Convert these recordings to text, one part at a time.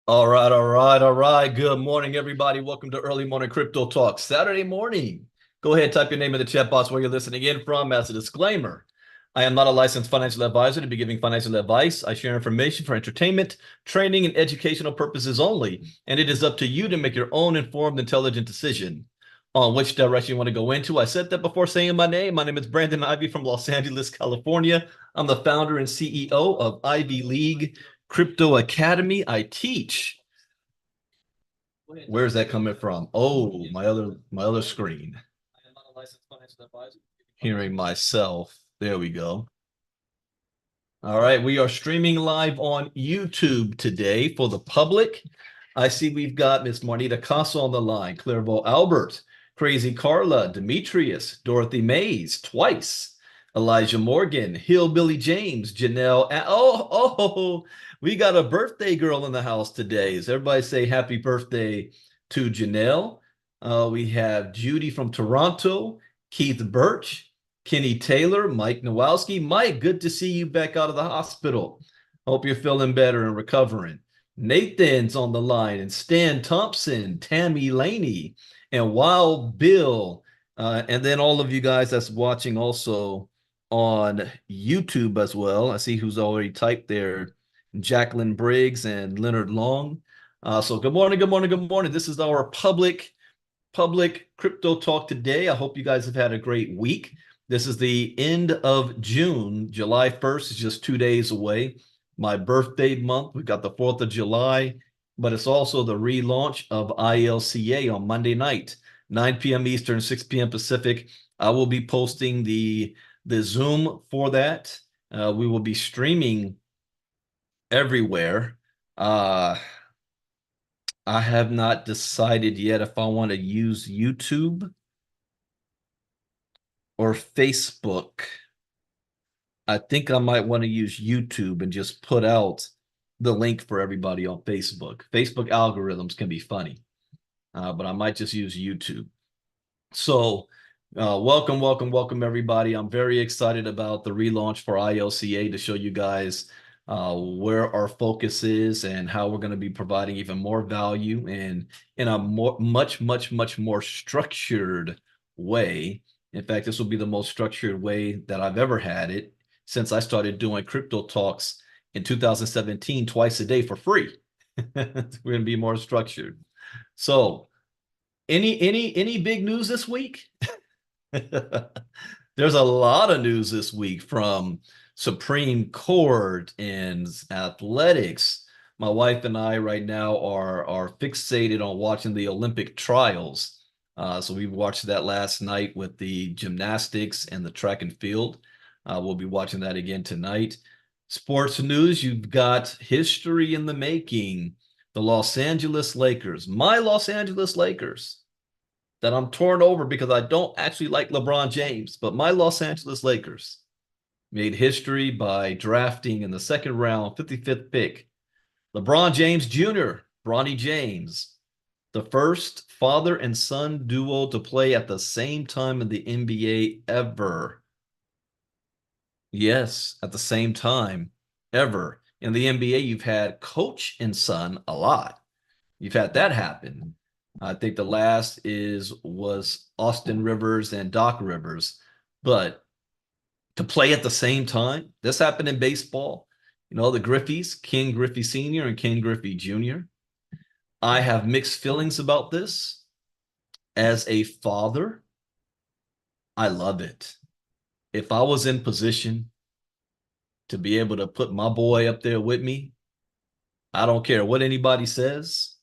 All right. Good morning, everybody. Welcome to Early Morning Crypto Talk, Saturday morning. Go ahead, type your name in the chat box where you're listening in from. As a disclaimer, I am not a licensed financial advisor to be giving financial advice. I share information for entertainment, training, and educational purposes only, and it is up to you to make your own informed, intelligent decision on which direction you want to go into. I said that before saying my name. My name is Brandon Ivey from Los Angeles, California. I'm the founder and CEO of Ivy League Crypto Academy. I teach. Where's that coming from? Oh, my other screen. Hearing myself. There we go. All right, we are streaming live on YouTube today for the public. I see we've got Miss Marnita Casa on the line, Clairvaux Albert, Crazy Carla, Demetrius, Dorothy Mays, twice, Elijah Morgan, Hillbilly James, Janelle. We got a birthday girl in the house today. So everybody say happy birthday to Janelle. We have Judy from Toronto, Keith Birch, Kenny Taylor, Mike Nowalski. Mike, good to see you back out of the hospital. Hope you're feeling better and recovering. Nathan's on the line, and Stan Thompson, Tammy Laney, and Wild Bill. And then all of you guys that's watching also on YouTube as well. I see who's already typed there. Jacqueline Briggs and Leonard Long. So good morning, good morning, good morning. This is our public crypto talk today. I hope you guys have had a great week. This is the end of June. July 1st is just 2 days away. My birthday month. We've got the 4th of July, but it's also the relaunch of ILCA on Monday night, 9 p.m. Eastern, 6 p.m. Pacific. I will be posting the Zoom for that. We will be streaming everywhere. I have not decided yet if I want to use YouTube or Facebook. I think I might want to use YouTube and just put out the link for everybody on Facebook. Facebook algorithms can be funny, but I might just use YouTube. So, welcome, everybody. I'm very excited about the relaunch for ILCA to show you guys where our focus is and how we're going to be providing even more value and in a much more structured way. In fact, this will be the most structured way that I've ever had it since I started doing crypto talks in 2017, twice a day for free. We're going to be more structured. So, any big news this week? There's a lot of news this week from Supreme Court and athletics. My wife and I right now are fixated on watching the Olympic trials. So we watched that last night with the gymnastics and the track and field. We'll be watching that again tonight. Sports news, you've got history in the making. The Los Angeles Lakers, my Los Angeles Lakers, that I'm torn over because I don't actually like LeBron James, but my Los Angeles Lakers made history by drafting in the second round, 55th pick, LeBron James Jr., Bronny James, the first father and son duo to play at the same time in the NBA ever. Yes, at the same time ever. In the NBA, you've had coach and son a lot. You've had that happen. I think the last was Austin Rivers and Doc Rivers. But to play at the same time, this happened in baseball. You know, the Griffeys, Ken Griffey Sr. and Ken Griffey Jr. I have mixed feelings about this. As a father, I love it. If I was in position to be able to put my boy up there with me, I don't care what anybody says,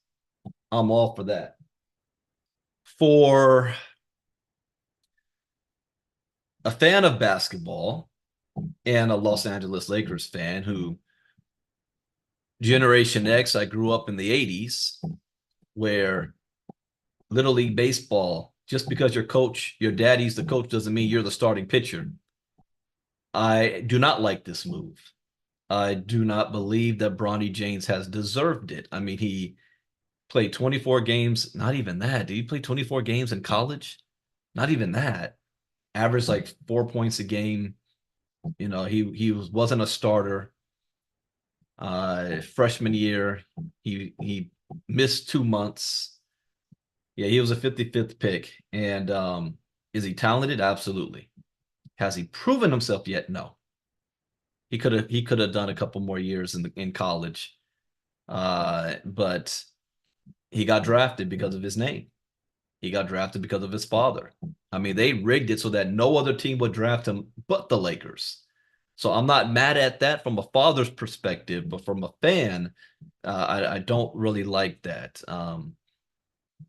I'm all for that. For a fan of basketball and a Los Angeles Lakers fan who Generation X, I grew up in the 80s where Little League Baseball, just because your daddy's the coach doesn't mean you're the starting pitcher. I do not like this move. I do not believe that Bronny James has deserved it. I mean, he played 24 games, not even that. Did he play 24 games in college? Not even that. Averaged like 4 points a game. You know, he wasn't a starter. Freshman year, he missed 2 months. Yeah, he was a 55th pick. And is he talented? Absolutely. Has he proven himself yet? No. He could have done a couple more years in college. But he got drafted because of his name. He got drafted because of his father. I mean, they rigged it so that no other team would draft him but the Lakers. So I'm not mad at that from a father's perspective, but from a fan, I don't really like that.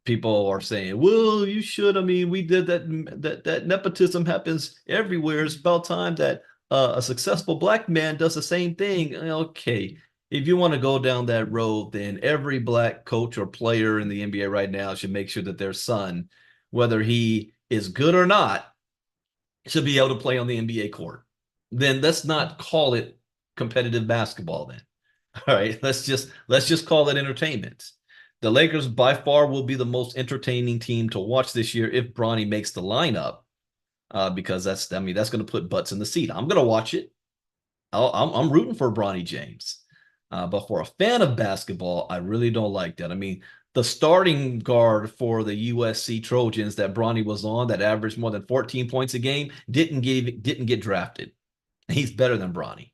People are saying, "Well, you should." I mean, we did that. That nepotism happens everywhere. It's about time that a successful black man does the same thing. Okay, if you want to go down that road, then every black coach or player in the NBA right now should make sure that their son, whether he is good or not, should be able to play on the NBA court. Then let's not call it competitive basketball. Then, all right, let's just call it entertainment. The Lakers by far will be the most entertaining team to watch this year if Bronny makes the lineup, because that's going to put butts in the seat. I'm going to watch it. I'm rooting for Bronny James, but for a fan of basketball, I really don't like that. I mean, the starting guard for the USC Trojans that Bronny was on, that averaged more than 14 points a game, didn't get drafted. He's better than Bronny.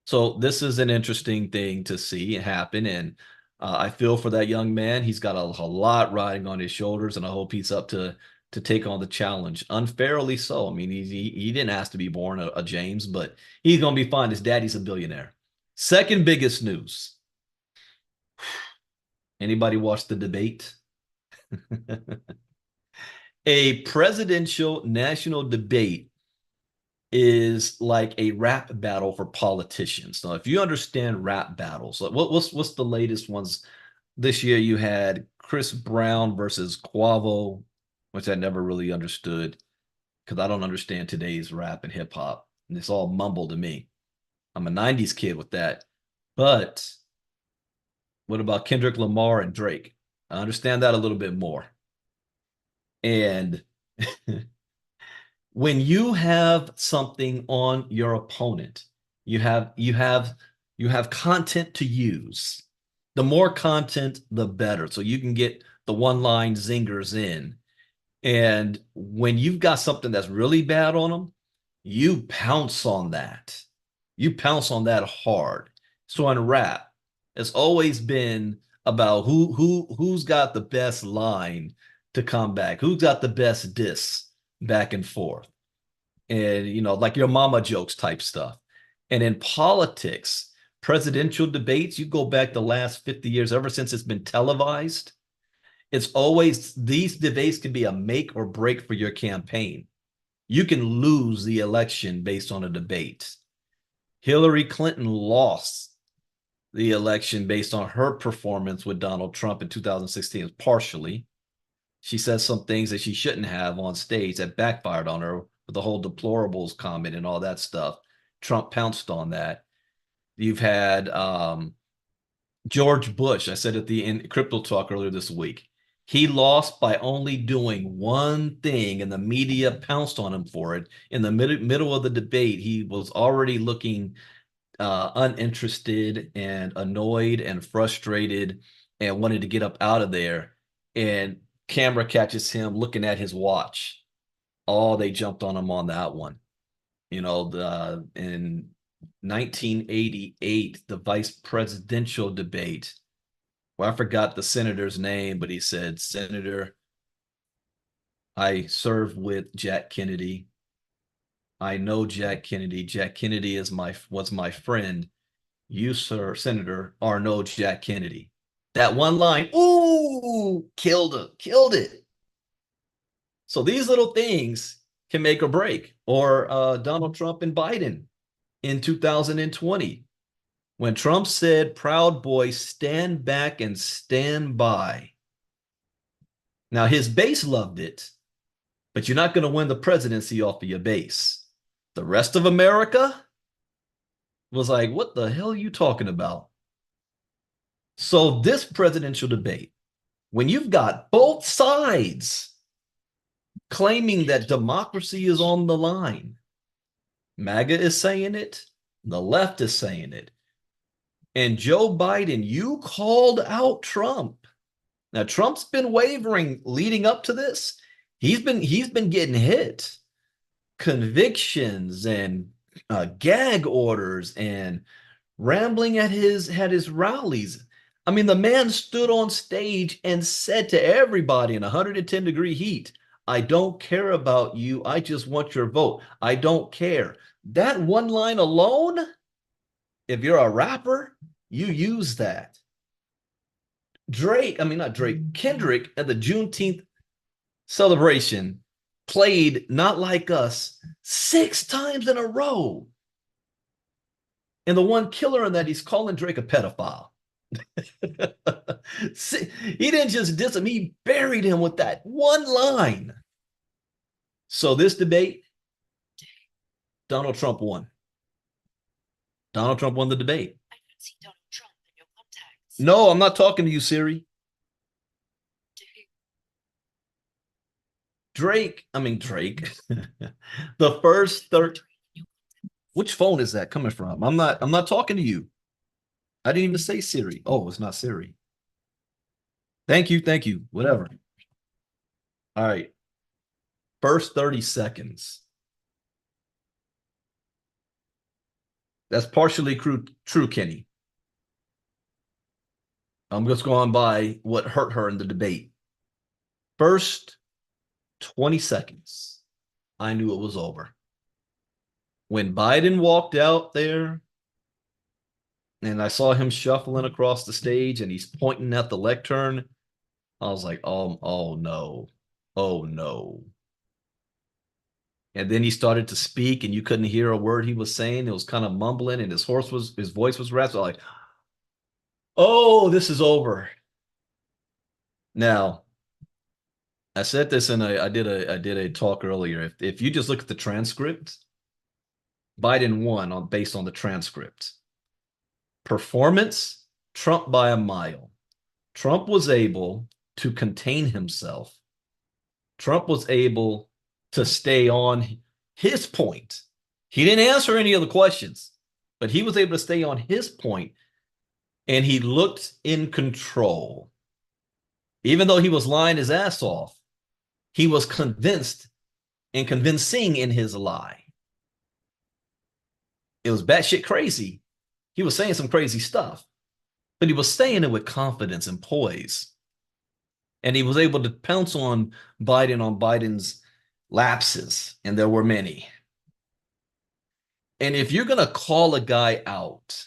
So this is an interesting thing to see happen, and I feel for that young man. He's got a lot riding on his shoulders, and I hope he's up to take on the challenge. Unfairly so. I mean, he didn't ask to be born a James, but he's gonna be fine. His daddy's a billionaire. Second biggest news. Anybody watch the debate? A presidential national debate is like a rap battle for politicians. Now, if you understand rap battles, like what's the latest ones this year? You had Chris Brown versus Quavo, which I never really understood because I don't understand today's rap and hip hop, and it's all mumble to me. I'm a '90s kid with that. But what about Kendrick Lamar and Drake? I understand that a little bit more. And when you have something on your opponent, you have content to use. The more content, the better. So you can get the one-line zingers in. And when you've got something that's really bad on them, you pounce on that. You pounce on that hard. So in rap, it's always been about who's got the best line to come back, who's got the best diss back and forth, and like your mama jokes type stuff. And in politics, presidential debates, you go back the last 50 years, ever since it's been televised, it's always these debates can be a make or break for your campaign. You can lose the election based on a debate. Hillary Clinton lost the election based on her performance with Donald Trump in 2016, partially. She says some things that she shouldn't have on stage that backfired on her with the whole deplorables comment and all that stuff. Trump pounced on that. You've had George Bush. I said at the in Crypto Talk earlier this week. He lost by only doing one thing, and the media pounced on him for it. In the middle of the debate, he was already looking uninterested and annoyed and frustrated and wanted to get up out of there. And camera catches him looking at his watch. Oh, they jumped on him on that one. In 1988, the vice presidential debate. Well, I forgot the senator's name, but he said, "Senator, I served with Jack Kennedy. I know Jack Kennedy. Jack Kennedy was my friend. You, sir, Senator, are no Jack Kennedy." That one line, ooh, killed it. So these little things can make or break. Or Donald Trump and Biden in 2020, when Trump said, "Proud Boy, stand back and stand by." Now, his base loved it, but you're not going to win the presidency off of your base. The rest of America was like, "What the hell are you talking about?" So, this presidential debate, when you've got both sides claiming that democracy is on the line, MAGA is saying it, the left is saying it. And Joe Biden, you called out Trump. Now Trump's been wavering leading up to this. He's been getting hit, convictions and gag orders and rambling at his rallies. I mean, the man stood on stage and said to everybody in 110-degree heat, "I don't care about you. I just want your vote. I don't care." That one line alone, if you're a rapper, you use that. Drake, I mean, not Drake, Kendrick at the Juneteenth celebration played Not Like Us 6 times in a row. And the one killer in that, he's calling Drake a pedophile. He didn't just diss him, he buried him with that one line. So this debate, Donald Trump won. Donald Trump won the debate. I don't see Donald Trump in your contacts. No, I'm not talking to you, Siri. Drake. The first third. Which phone is that coming from? I'm not talking to you. I didn't even say Siri. Oh, it's not Siri. Thank you, thank you. Whatever. All right. First 30 seconds. That's partially true, Kenny. I'm just going by what hurt her in the debate. First 20 seconds, I knew it was over. When Biden walked out there and I saw him shuffling across the stage and he's pointing at the lectern, I was like, oh no, oh no. And then he started to speak and you couldn't hear a word he was saying. It was kind of mumbling and his voice was raspy. Like, oh, this is over. Now, I said this in I did a talk earlier. If you just look at the transcript, Biden won based on the transcript. Performance, Trump by a mile. Trump was able to contain himself. Trump was able to stay on his point. He didn't answer any of the questions, but he was able to stay on his point, and he looked in control. Even though he was lying his ass off, he was convinced and convincing in his lie. It was batshit crazy. He was saying some crazy stuff, but he was saying it with confidence and poise. And he was able to pounce on Biden's lapses, and there were many. And if you're going to call a guy out,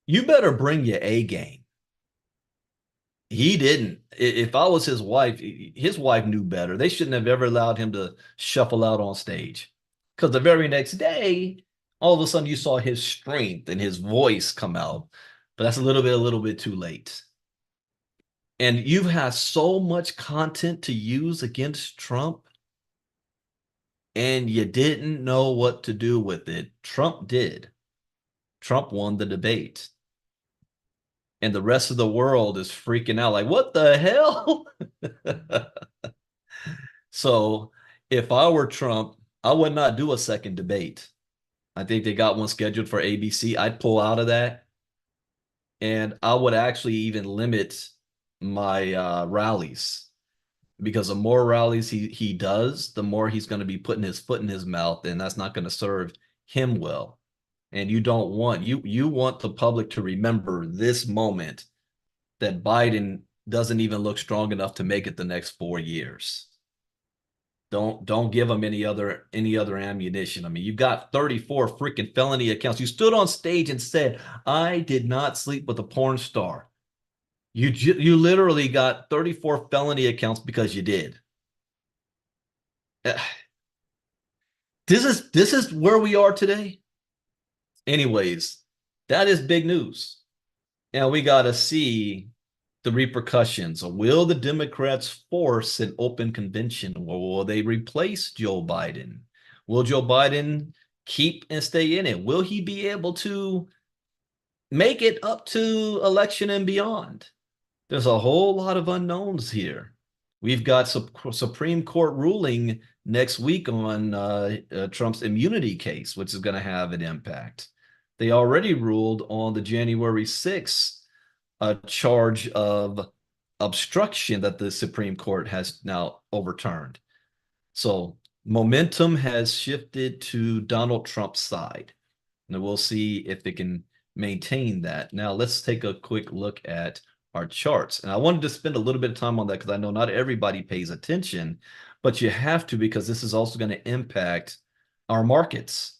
you better bring your A game. He didn't. If I was his wife knew better. They shouldn't have ever allowed him to shuffle out on stage. Because the very next day, all of a sudden you saw his strength and his voice come out. But that's a little bit too late. And you've had so much content to use against Trump, and you didn't know what to do with it. Trump did. Trump won the debate. And the rest of the world is freaking out like, what the hell? So if I were Trump, I would not do a second debate. I think they got one scheduled for ABC. I'd pull out of that. And I would actually even limit my rallies, because the more rallies he does, the more he's going to be putting his foot in his mouth, and that's not going to serve him well. And you don't want you want the public to remember this moment, that Biden doesn't even look strong enough to make it the next 4 years. Don't give him any other ammunition. I mean, you got 34 freaking felony accounts. You stood on stage and said, "I did not sleep with a porn star." You literally got 34 felony accounts because you did. This is where we are today. Anyways, that is big news. And we got to see the repercussions. Will the Democrats force an open convention, or will they replace Joe Biden? Will Joe Biden keep and stay in it? Will he be able to make it up to election and beyond? There's a whole lot of unknowns here. We've got Supreme Court ruling next week on Trump's immunity case, which is going to have an impact. They already ruled on the January 6th charge of obstruction that the Supreme Court has now overturned. So momentum has shifted to Donald Trump's side. And we'll see if they can maintain that. Now, let's take a quick look at our charts. And I wanted to spend a little bit of time on that because I know not everybody pays attention, but you have to because this is also going to impact our markets.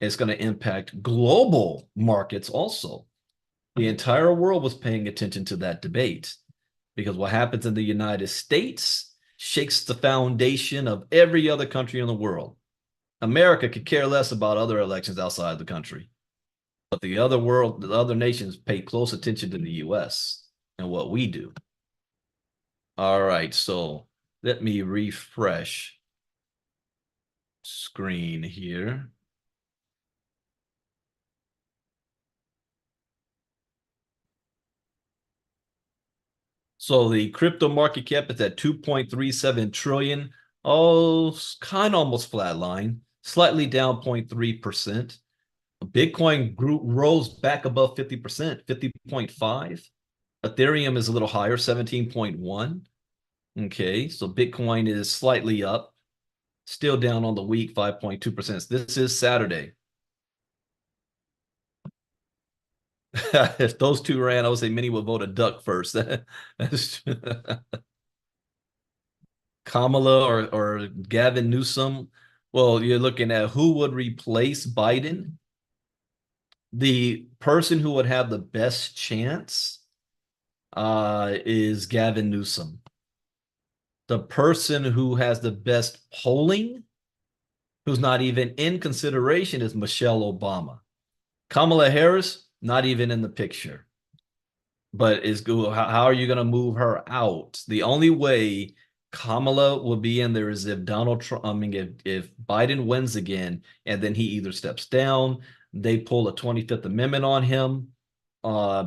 It's going to impact global markets also. The entire world was paying attention to that debate because what happens in the United States shakes the foundation of every other country in the world. America could care less about other elections outside the country. But the other nations pay close attention to the US and what we do. All right, so let me refresh screen here. So the crypto market cap is at 2.37 trillion. Oh, kind of almost flatline, slightly down 0.3%. Bitcoin rose back above 50%, 50.5. Ethereum is a little higher, 17.1. Okay, so Bitcoin is slightly up, still down on the week, 5.2%. This is Saturday. If those two ran, I would say many would vote a duck first. Kamala or Gavin Newsom. Well, you're looking at who would replace Biden. The person who would have the best chance is Gavin Newsom. The person who has the best polling, who's not even in consideration, is Michelle Obama. Kamala Harris, not even in the picture. But is how are you going to move her out? The only way Kamala will be in there is if Donald Trump, I mean, if Biden wins again, and then he either steps down, they pull a 25th Amendment on him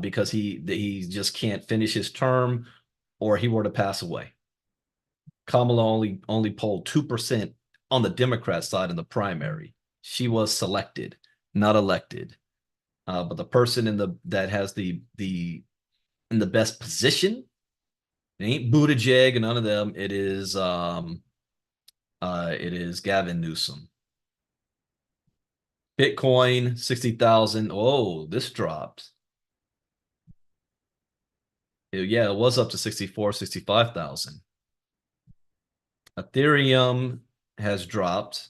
because he just can't finish his term, or he were to pass away. Kamala only polled 2% on the Democrat side in the primary. She was selected, not elected. But the person that has the in the best position, it ain't Buttigieg and none of them. It is Gavin Newsom. Bitcoin 60,000. Oh, this dropped. Yeah, it was up to 64, 65,000. Ethereum has dropped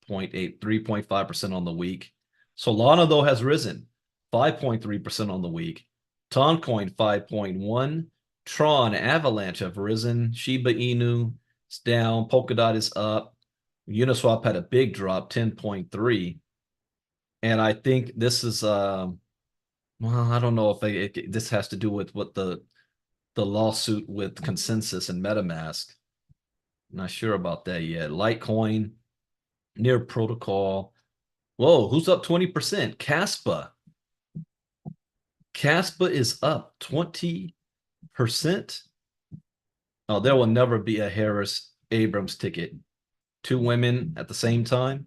0.8, 3.5% on the week. Solana, though, has risen 5.3% on the week. Toncoin 5.1. Tron, Avalanche have risen. Shiba Inu is down. Polkadot is up. Uniswap had a big drop, 10.3. And I think this is well, I don't know if this has to do with what the lawsuit with Consensus and MetaMask. Not sure about that yet. Litecoin, Near Protocol. Whoa, who's up 20%? Caspa. Caspa is up 20%. Oh, there will never be a Harris Abrams ticket. Two women at the same time.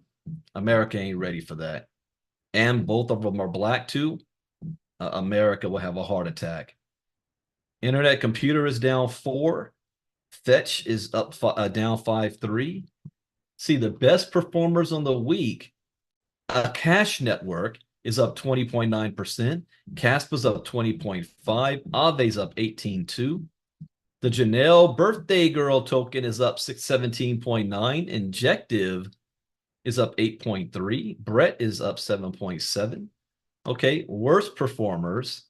America ain't ready for that. And both of them are black too. America will have a heart attack. Internet Computer is down 4. Fetch is up down 5.3. See, the best performers on the week, Cash Network is up 20.9%. Caspa's up 20.5%. Aave's up 18.2%. The Janelle Birthday Girl token is up 17.9%. Injective is up 8.3%. Brett is up 7.7%. Okay, worst performers.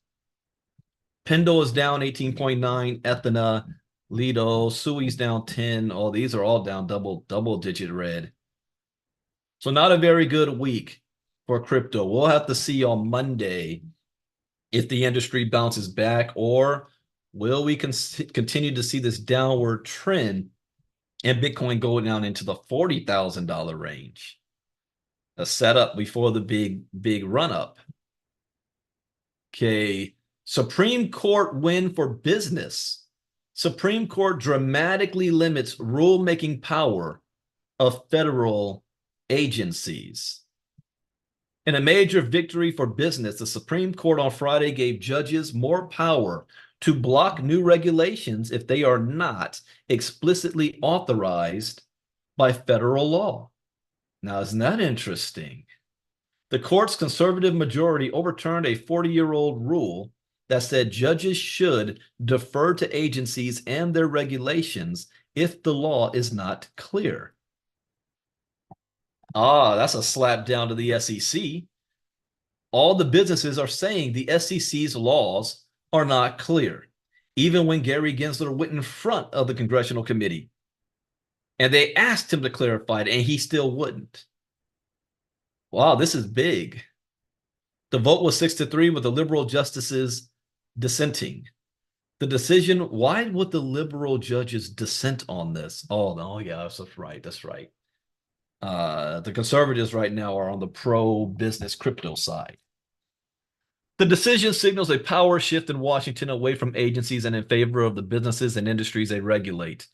Pendle is down 18.9%. Ethna, Lido, Sui's down 10. Oh, these are all down double digit red. So not a very good week for crypto. We'll have to see on Monday if the industry bounces back, or will we continue to see this downward trend and Bitcoin go down into the $40,000 range? A setup before the big run up. Okay, Supreme Court win for business. Supreme Court dramatically limits rulemaking power of federal agencies. In a major victory for business, the Supreme Court on Friday gave judges more power to block new regulations if they are not explicitly authorized by federal law. Now, isn't that interesting? The court's conservative majority overturned a 40-year-old rule that said judges should defer to agencies and their regulations if the law is not clear. Ah, that's a slap down to the SEC. All the businesses are saying the SEC's laws are not clear, even when Gary Gensler went in front of the congressional committee and they asked him to clarify it and he still wouldn't. Wow, this is big. The vote was 6-3 with the liberal justices dissenting. The decision, why would the liberal judges dissent on this? Oh, no, yeah, that's right. That's right. The conservatives right now are on the pro-business crypto side. The decision signals a power shift in Washington away from agencies and in favor of the businesses and industries they regulate.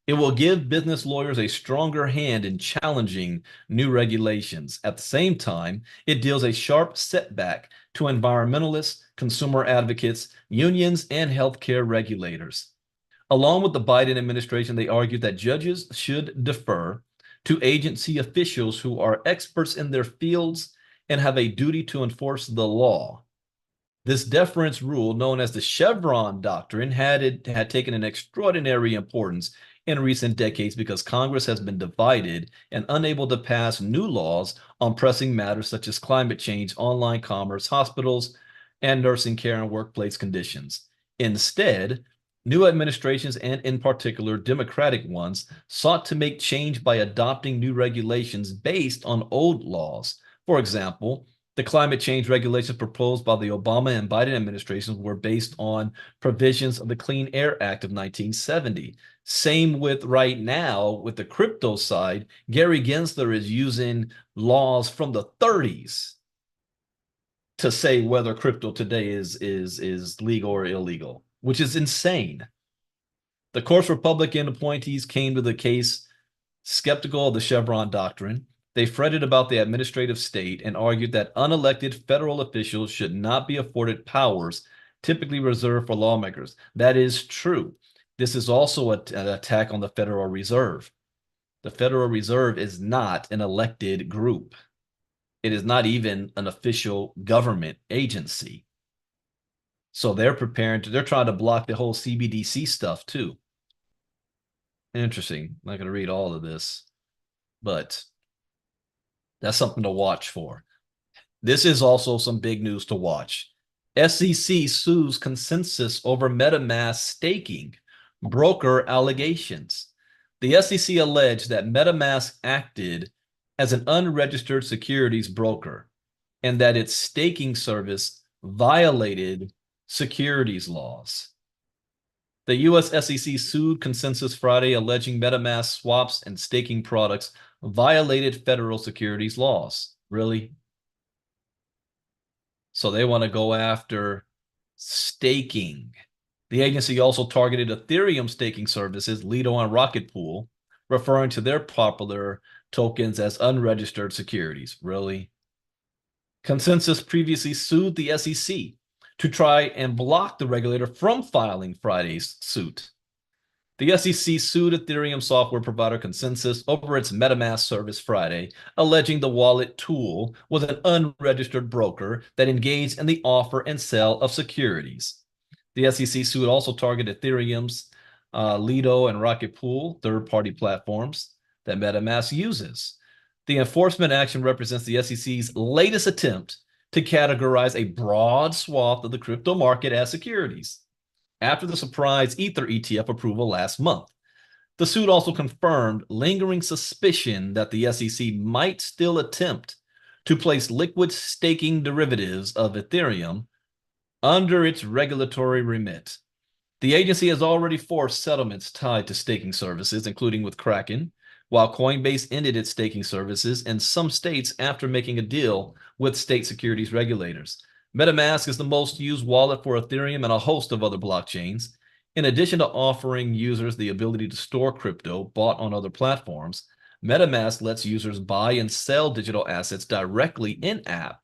It will give business lawyers a stronger hand in challenging new regulations. At the same time, it deals a sharp setback to environmentalists, consumer advocates, unions, and healthcare regulators. Along with the Biden administration, they argued that judges should defer to agency officials who are experts in their fields and have a duty to enforce the law. This deference rule, known as the Chevron doctrine, had taken an extraordinary importance in recent decades because Congress has been divided and unable to pass new laws on pressing matters such as climate change, online commerce, hospitals, and nursing care and workplace conditions. Instead, new administrations, and in particular Democratic ones, sought to make change by adopting new regulations based on old laws. For example, the climate change regulations proposed by the Obama and Biden administrations were based on provisions of the Clean Air Act of 1970. Same with right now with the crypto side. Gary Gensler is using laws from the 30s to say whether crypto today is legal or illegal, which is insane. The court's Republican appointees came to the case skeptical of the Chevron doctrine. They fretted about the administrative state and argued that unelected federal officials should not be afforded powers typically reserved for lawmakers. That is true. This is also an attack on the Federal Reserve. The Federal Reserve is not an elected group. It is not even an official government agency. So they're trying to block the whole CBDC stuff too. Interesting. I'm not going to read all of this, but that's something to watch for. This is also some big news to watch. SEC sues Consensus over MetaMask staking, broker allegations. The SEC alleged that MetaMask acted as an unregistered securities broker and that its staking service violated securities laws. The U.S. SEC sued Consensus Friday, alleging MetaMask swaps and staking products violated federal securities laws. Really? So they want to go after staking. The agency also targeted Ethereum staking services, Lido and Rocket Pool, referring to their popular tokens as unregistered securities. Really? Consensus previously sued the SEC to try and block the regulator from filing Friday's suit. The SEC sued Ethereum software provider Consensus over its MetaMask service Friday, alleging the wallet tool was an unregistered broker that engaged in the offer and sale of securities. The SEC suit also targeted Ethereum's Lido and Rocket Pool, third-party platforms that MetaMask uses. The enforcement action represents the SEC's latest attempt to categorize a broad swath of the crypto market as securities after the surprise Ether ETF approval last month. The suit also confirmed lingering suspicion that the SEC might still attempt to place liquid staking derivatives of Ethereum under its regulatory remit. The agency has already forced settlements tied to staking services, including with Kraken, while Coinbase ended its staking services in some states after making a deal with state securities regulators. MetaMask is the most used wallet for Ethereum and a host of other blockchains. In addition to offering users the ability to store crypto bought on other platforms, MetaMask lets users buy and sell digital assets directly in-app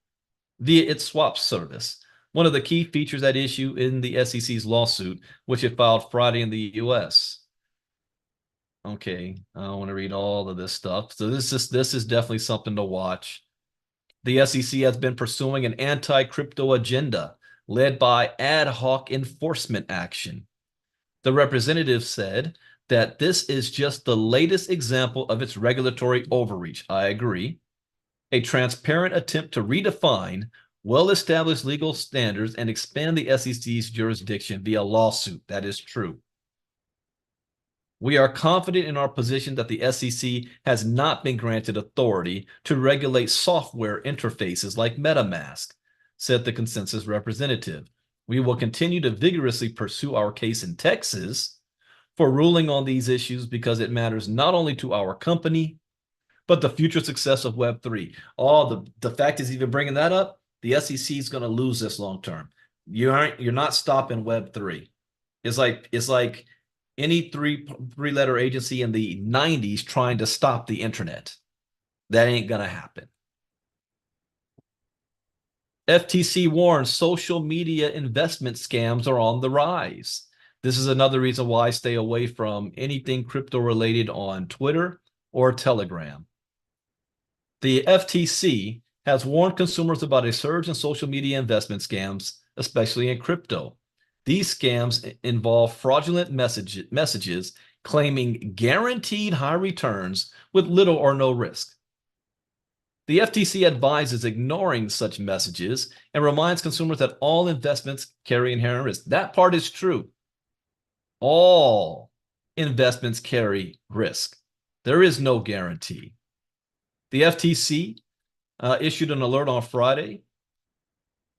via its swap service, one of the key features at issue in the SEC's lawsuit, which it filed Friday in the US. Okay, I don't want to read all of this stuff. So this is definitely something to watch. The SEC has been pursuing an anti-crypto agenda led by ad hoc enforcement action. The representative said that this is just the latest example of its regulatory overreach. I agree. A transparent attempt to redefine well-established legal standards and expand the SEC's jurisdiction via lawsuit. That is true. We are confident in our position that the SEC has not been granted authority to regulate software interfaces like MetaMask, said the consensus representative. We will continue to vigorously pursue our case in Texas for ruling on these issues because it matters not only to our company, but the future success of Web3. The fact is even bringing that up, the SEC is going to lose this long term. You're not stopping Web3. It's like any three-letter agency in the 90s trying to stop the internet. That ain't going to happen. FTC warns social media investment scams are on the rise. This is another reason why I stay away from anything crypto related on Twitter or Telegram. The FTC has warned consumers about a surge in social media investment scams, especially in crypto. These scams involve fraudulent messages claiming guaranteed high returns with little or no risk. The FTC advises ignoring such messages and reminds consumers that all investments carry inherent risk. That part is true. All investments carry risk. There is no guarantee. The FTC issued an alert on Friday.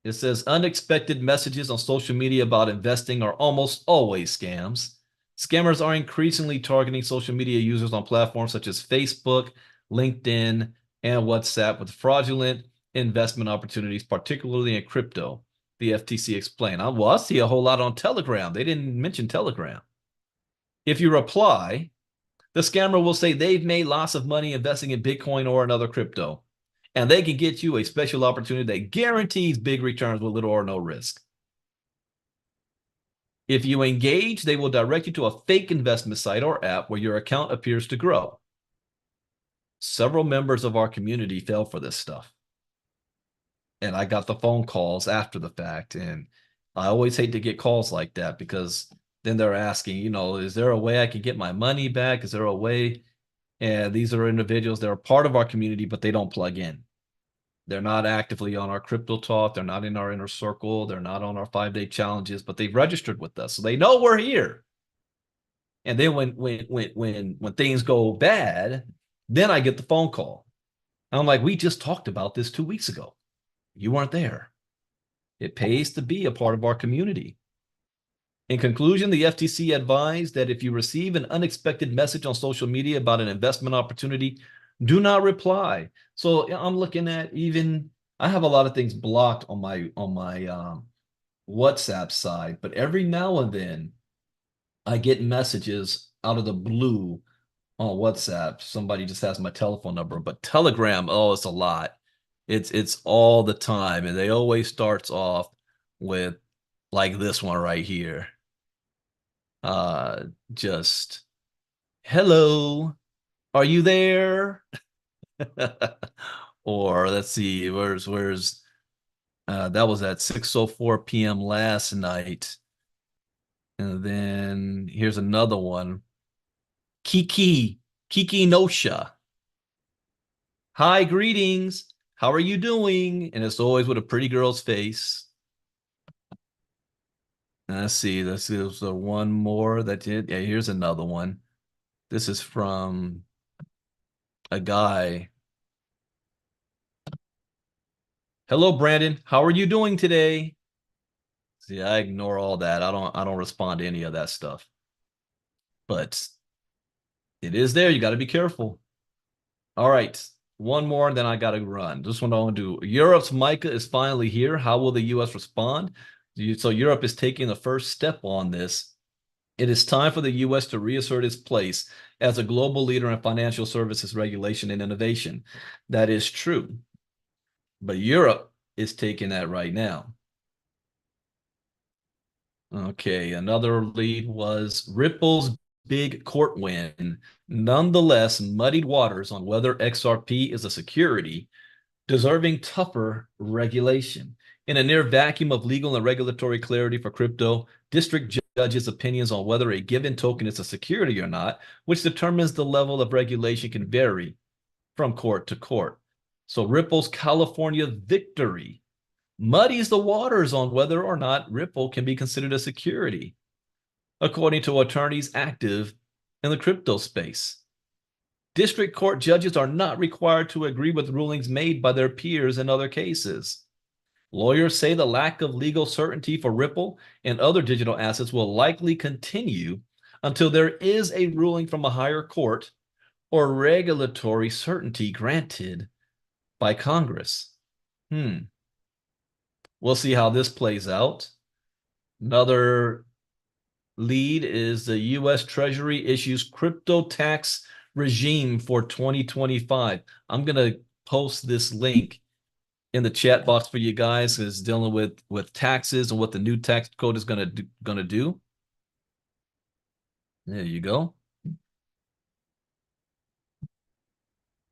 It says unexpected messages on social media about investing are almost always scams. Scammers are increasingly targeting social media users on platforms such as Facebook, LinkedIn, and WhatsApp with fraudulent investment opportunities, particularly in crypto, the FTC explained. I see a whole lot on Telegram. They didn't mention Telegram. If you reply, the scammer will say they've made lots of money investing in Bitcoin or another crypto, and they can get you a special opportunity that guarantees big returns with little or no risk. If you engage, they will direct you to a fake investment site or app where your account appears to grow. Several members of our community fell for this stuff. And I got the phone calls after the fact. And I always hate to get calls like that because then they're asking, is there a way I can get my money back? Is there a way? And these are individuals that are part of our community, but they don't plug in. They're not actively on our crypto talk. They're not in our inner circle. They're not on our 5-day challenges, but they've registered with us. So they know we're here. And then when things go bad, then I get the phone call. I'm like, we just talked about this 2 weeks ago. You weren't there. It pays to be a part of our community. In conclusion, the FTC advised that if you receive an unexpected message on social media about an investment opportunity, do not reply. So I'm looking at I have a lot of things blocked on my WhatsApp side, but every now and then I get messages out of the blue on WhatsApp. Somebody just has my telephone number, but Telegram, oh, it's a lot. It's all the time, and they always starts off with like this one right here. Just hello, are you there? Or let's see, where's that was at 6:04 p.m. last night. And then here's another one. Kiki Nosha. Hi, greetings. How are you doing? And it's always with a pretty girl's face. Let's see. There's one more that did. Yeah, here's another one. This is from a guy. Hello, Brandon. How are you doing today? See, I ignore all that. I don't respond to any of that stuff. But it is there. You got to be careful. All right. One more, and then I got to run. This one I want to do. Europe's MiCA is finally here. How will the U.S. respond? So Europe is taking the first step on this. It is time for the U.S. to reassert its place as a global leader in financial services regulation and innovation. That is true. But Europe is taking that right now. Okay, another lead was Ripple's big court win. Nonetheless, muddied waters on whether XRP is a security deserving tougher regulation. In a near vacuum of legal and regulatory clarity for crypto, district judges' opinions on whether a given token is a security or not, which determines the level of regulation, can vary from court to court. So Ripple's California victory muddies the waters on whether or not Ripple can be considered a security, according to attorneys active in the crypto space. District court judges are not required to agree with rulings made by their peers in other cases. Lawyers say the lack of legal certainty for Ripple and other digital assets will likely continue until there is a ruling from a higher court or regulatory certainty granted by Congress. We'll see how this plays out. Another lead is the U.S. Treasury issues crypto tax regime for 2025. I'm going to post this link in the chat box for you guys. Is dealing with taxes and what the new tax code is going to do. There you go.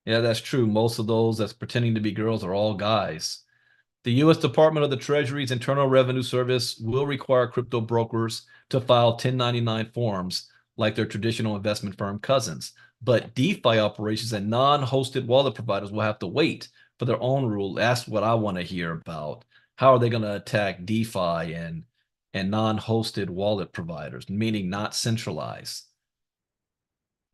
Yeah, that's true. Most of those that's pretending to be girls are all guys. The U.S. Department of the Treasury's Internal Revenue Service will require crypto brokers to file 1099 forms like their traditional investment firm cousins. But DeFi operations and non-hosted wallet providers will have to wait for their own rule. That's what I want to hear about. How are they going to attack DeFi and non-hosted wallet providers, meaning not centralized?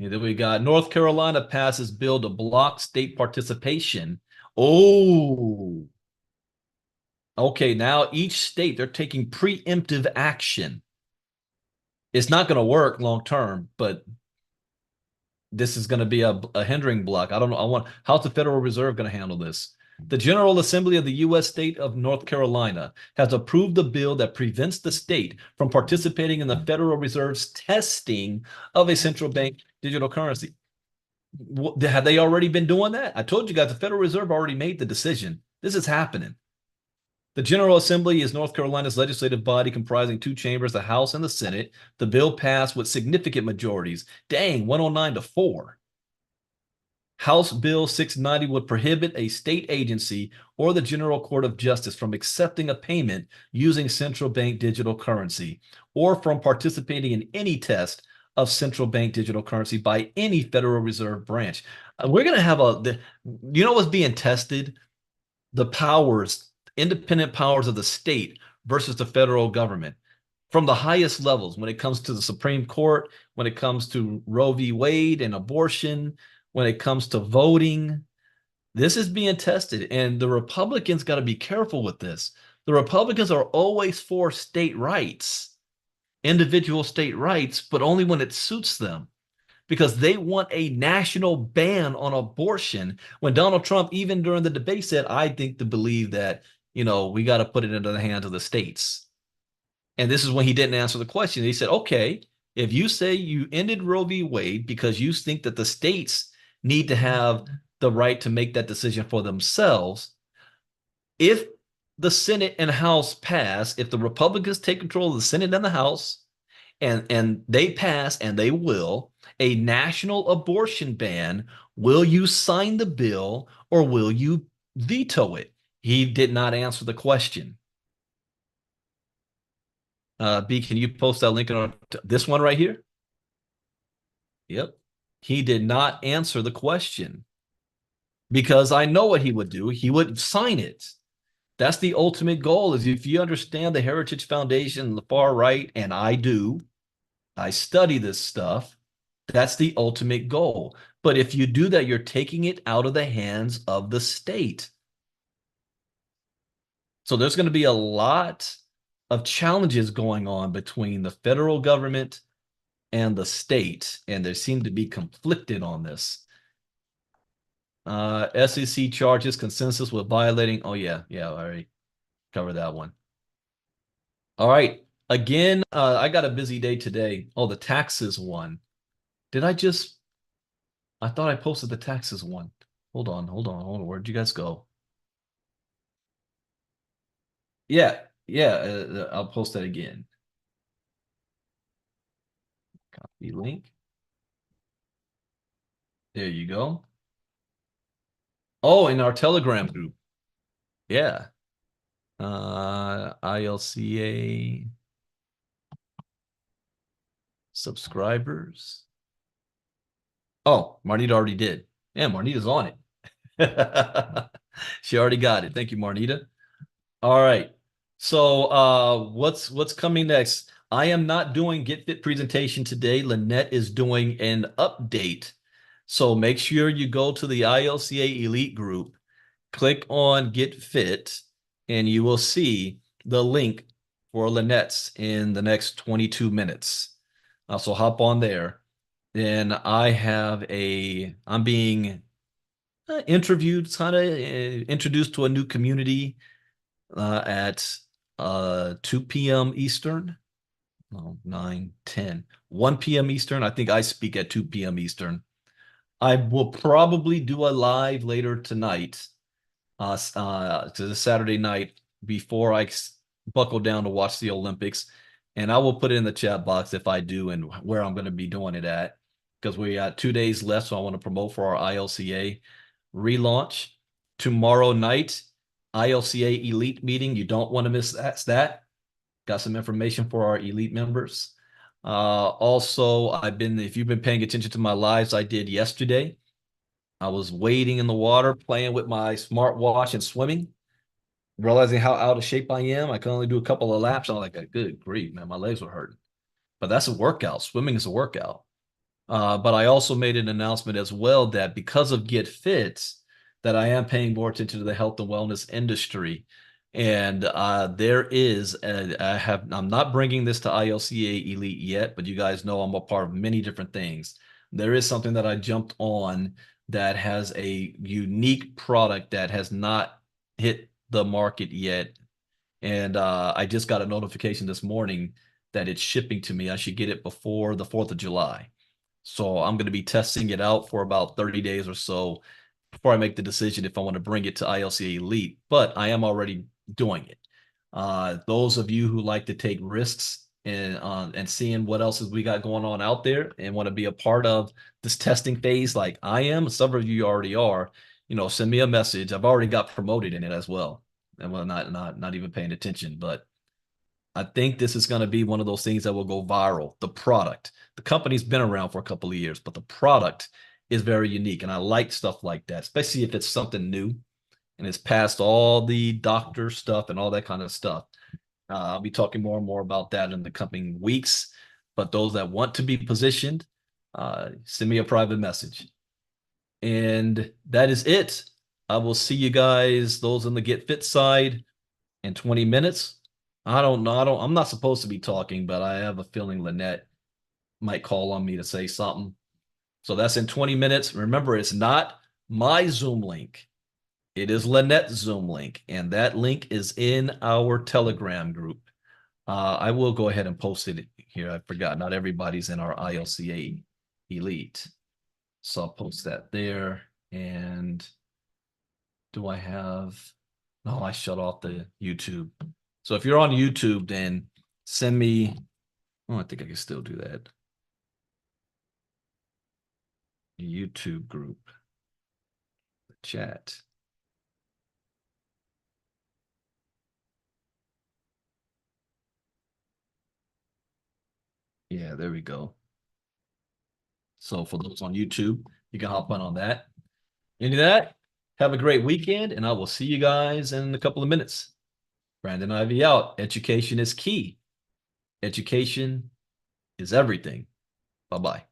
And then we got North Carolina passes bill to block state participation. Oh, okay, now each state, they're taking preemptive action. It's not going to work long term, but this is going to be a hindering block. I don't know. How's the Federal Reserve going to handle this? The General Assembly of the U.S. state of North Carolina has approved a bill that prevents the state from participating in the Federal Reserve's testing of a central bank digital currency. Have they already been doing that? I told you guys the Federal Reserve already made the decision. This is happening. The General Assembly is North Carolina's legislative body comprising two chambers, the House and the Senate. The bill passed with significant majorities. Dang, 109 to 4. House Bill 690 would prohibit a state agency or the General Court of Justice from accepting a payment using central bank digital currency or from participating in any test of central bank digital currency by any Federal Reserve branch. We're going to have you know what's being tested? The powers, independent powers of the state versus the federal government from the highest levels when it comes to the Supreme Court, when it comes to Roe v. Wade and abortion, when it comes to voting. This is being tested, and the Republicans got to be careful with this. The Republicans are always for state rights, individual state rights, but only when it suits them, because they want a national ban on abortion. When Donald Trump, even during the debate, said, I think to believe that, we got to put it into the hands of the states. And this is when he didn't answer the question. He said, okay, if you say you ended Roe v. Wade because you think that the states need to have the right to make that decision for themselves, if the Senate and House pass, if the Republicans take control of the Senate and the House, and they pass, and they will, a national abortion ban, will you sign the bill or will you veto it? He did not answer the question. B, can you post that link on this one right here? Yep. He did not answer the question because I know what he would do. He would sign it. That's the ultimate goal. Is if you understand the Heritage Foundation, the far right, and I do, I study this stuff. That's the ultimate goal. But if you do that, you're taking it out of the hands of the state. So there's going to be a lot of challenges going on between the federal government and the and they seem to be conflicted on this. SEC charges consensus with violating. Oh, yeah. I already covered that one. All right. Again, I got a busy day today. Oh, the taxes one. I thought I posted the taxes one. Hold on. Where'd you guys go? Yeah, I'll post that again. Copy link. There you go. Oh, in our Telegram group. Yeah. ILCA subscribers. Oh, Marnita already did. Yeah, Marnita's on it. She already got it. Thank you, Marnita. All right. So what's coming next? I am not doing Get Fit presentation today. Lynette is doing an update. So make sure you go to the ILCA Elite group, click on Get Fit, and you will see the link for Lynette's in the next 22 minutes. So hop on there. Then I'm being interviewed, kind of introduced to a new community at 2 p.m. Eastern. No, 9, 10, 1 p.m. Eastern. I think I speak at 2 p.m. Eastern. I will probably do a live later tonight, to the Saturday night before I buckle down to watch the Olympics. And I will put it in the chat box if I do and where I'm going to be doing it at, because we got 2 days left. So I want to promote for our ILCA relaunch tomorrow night. ILCA Elite meeting. You don't want to miss that. Got some information for our elite members. Also, if you've been paying attention to my lives I did yesterday, I was wading in the water, playing with my smartwatch and swimming, realizing how out of shape I am. I can only do a couple of laps. I'm like, good grief, man, my legs were hurting. But that's a workout. Swimming is a workout. But I also made an announcement as well that because of Get Fit, that I am paying more attention to the health and wellness industry. And I'm not bringing this to ILCA Elite yet, but you guys know I'm a part of many different things. There is something that I jumped on that has a unique product that has not hit the market yet. And I just got a notification this morning that it's shipping to me. I should get it before the 4th of July. So I'm going to be testing it out for about 30 days or so before I make the decision if I want to bring it to ILCA Elite, but I am already doing it. Those of you who like to take risks and seeing what else we got going on out there and want to be a part of this testing phase like I am, some of you already are, send me a message. I've already got promoted in it as well. And well, not even paying attention, but I think this is going to be one of those things that will go viral. The product, the company's been around for a couple of years, but the product is very unique. And I like stuff like that, especially if it's something new and it's past all the doctor stuff and all that kind of stuff. I'll be talking more and more about that in the coming weeks. But those that want to be positioned, send me a private message. And that is it. I will see you guys, those on the Get Fit side, in 20 minutes. I don't know. I'm not supposed to be talking, but I have a feeling Lynette might call on me to say something. So that's in 20 minutes. Remember, it's not my Zoom link. It is Lynette's Zoom link, and that link is in our Telegram group. I will go ahead and post it here. I forgot. Not everybody's in our ILCA Elite. So I'll post that there. And do I have... No, I shut off the YouTube. So if you're on YouTube, then send me... Oh, I think I can still do that. YouTube group. Chat. Yeah, there we go. So for those on YouTube, you can hop on that. Any of that? Have a great weekend, and I will see you guys in a couple of minutes. Brandon Ivey out. Education is key. Education is everything. Bye-bye.